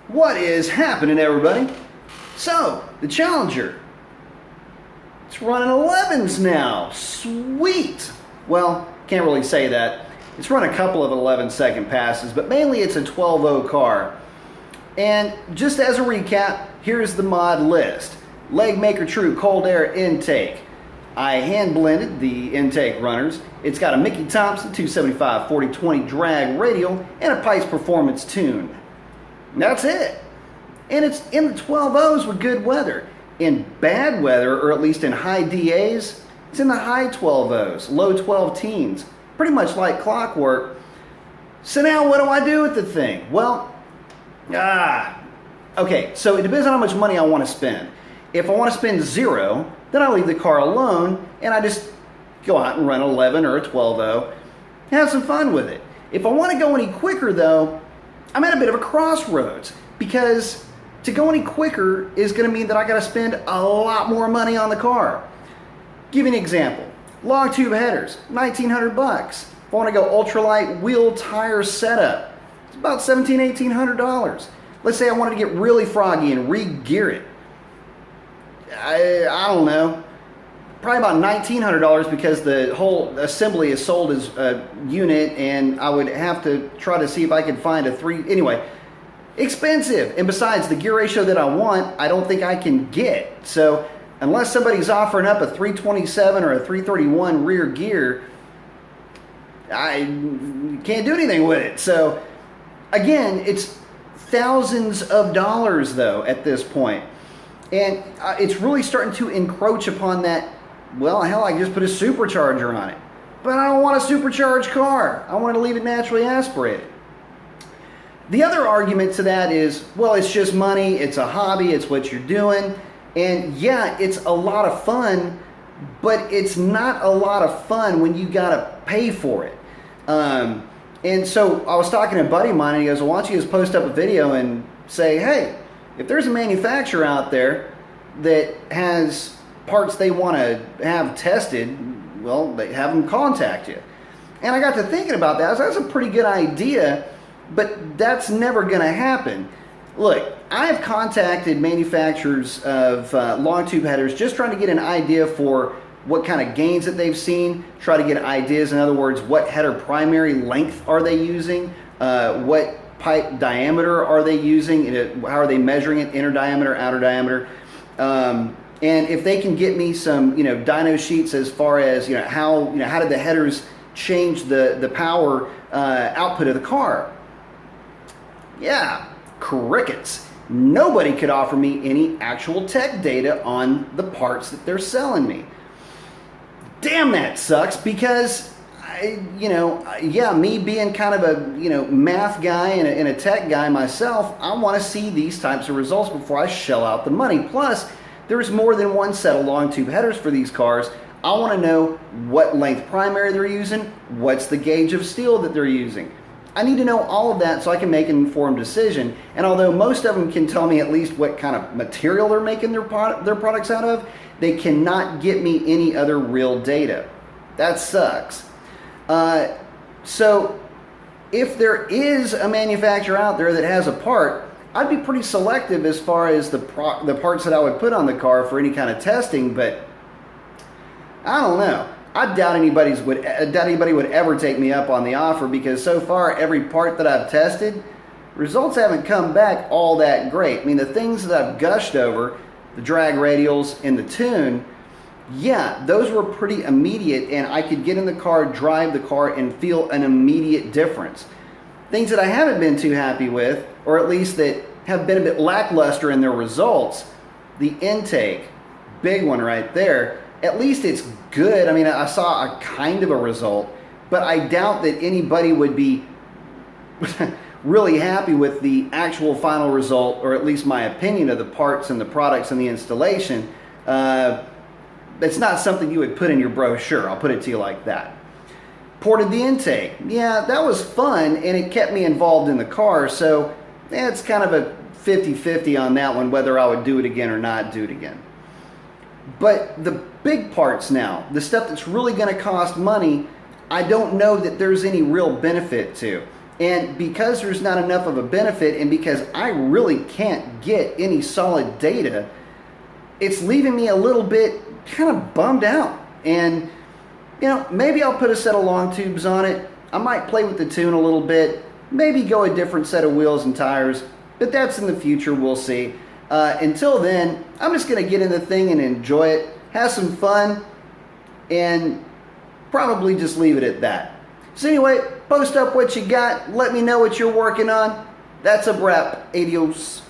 What is happening, everybody? So, the Challenger, it's running 11's now. Sweet. Well, can't really say that. It's run a couple of 11-second passes, but mainly it's a 12.0 car. And just as a recap, here's the mod list. Leg Maker True cold air intake. I hand blended the intake runners. It's got a Mickey Thompson 275 40-20 drag radial and a Pice Performance tune. And that's it. And it's in the 12.0s with good weather. In bad weather, or at least in high DAs, it's in the high 12.0s, low 12 teens. Pretty much like clockwork. So now what do I do with the thing? Well, okay, so it depends on how much money I want to spend. If I want to spend zero, then I leave the car alone and I just go out and run 11 or a 12.0, have some fun with it. If I want to go any quicker though, I'm at a bit of a crossroads, because to go any quicker is going to mean that I got to spend a lot more money on the car. Give you an example. Long tube headers, $1,900. If I want to go ultralight wheel tire setup, it's about $1,700–1,800. Let's say I wanted to get really froggy and re-gear it. I don't know. Probably about $1,900, because the whole assembly is sold as a unit, and I would have to try to see if I could find a anyway, expensive. And besides, the gear ratio that I want, I don't think I can get. So unless somebody's offering up a 327 or a 331 rear gear, I can't do anything with it. So again, it's thousands of dollars though at this point. And it's really starting to encroach upon that. Well, hell, I can just put a supercharger on it. But I don't want a supercharged car. I want to leave it naturally aspirated. The other argument to that is, well, it's just money, it's a hobby, it's what you're doing. And yeah, it's a lot of fun, but it's not a lot of fun when you gotta pay for it. And so I was talking to a buddy of mine, and he goes, well, why don't you just post up a video and say, hey, if there's a manufacturer out there that has parts they want to have tested, well, they have them contact you. And I got to thinking about that. So that's a pretty good idea, but that's never going to happen. Look, I have contacted manufacturers of long tube headers just trying to get an idea for what kind of gains that they've seen, try to get ideas, in other words, what header primary length are they using, what pipe diameter are they using, how are they measuring it, inner diameter, outer diameter, and if they can get me some dyno sheets as far as how did the headers change the power output of the car. Yeah, crickets. Nobody could offer me any actual tech data on the parts that they're selling me. Damn, that sucks, because me being kind of a math guy and a tech guy myself, I want to see these types of results before I shell out the money. Plus, there's more than one set of long tube headers for these cars. I want to know what length primary they're using, what's the gauge of steel that they're using. I need to know all of that so I can make an informed decision. And although most of them can tell me at least what kind of material they're making their products out of, they cannot get me any other real data. That sucks. So if there is a manufacturer out there that has a part, I'd be pretty selective as far as the parts that I would put on the car for any kind of testing, but I don't know. I doubt anybody would ever take me up on the offer, because so far every part that I've tested, results haven't come back all that great. I mean, the things that I've gushed over, the drag radials and the tune, yeah, those were pretty immediate, and I could get in the car, drive the car, and feel an immediate difference. Things that I haven't been too happy with, or at least that have been a bit lackluster in their results, the intake, big one right there. At least it's good. I mean, I saw a kind of a result, but I doubt that anybody would be really happy with the actual final result, or at least my opinion of the parts and the products and the installation. It's not something you would put in your brochure, I'll put it to you like that. Ported the intake. Yeah, that was fun, and it kept me involved in the car, so it's kind of a 50-50 on that one, whether I would do it again or not do it again. But the big parts now, the stuff that's really going to cost money, I don't know that there's any real benefit to. And because there's not enough of a benefit, and because I really can't get any solid data, it's leaving me a little bit kind of bummed out. And maybe I'll put a set of long tubes on it. I might play with the tune a little bit, maybe go a different set of wheels and tires, but that's in the future. We'll see. Until then, I'm just going to get in the thing and enjoy it, have some fun, and probably just leave it at that. So anyway, post up what you got. Let me know what you're working on. That's a wrap. Adios.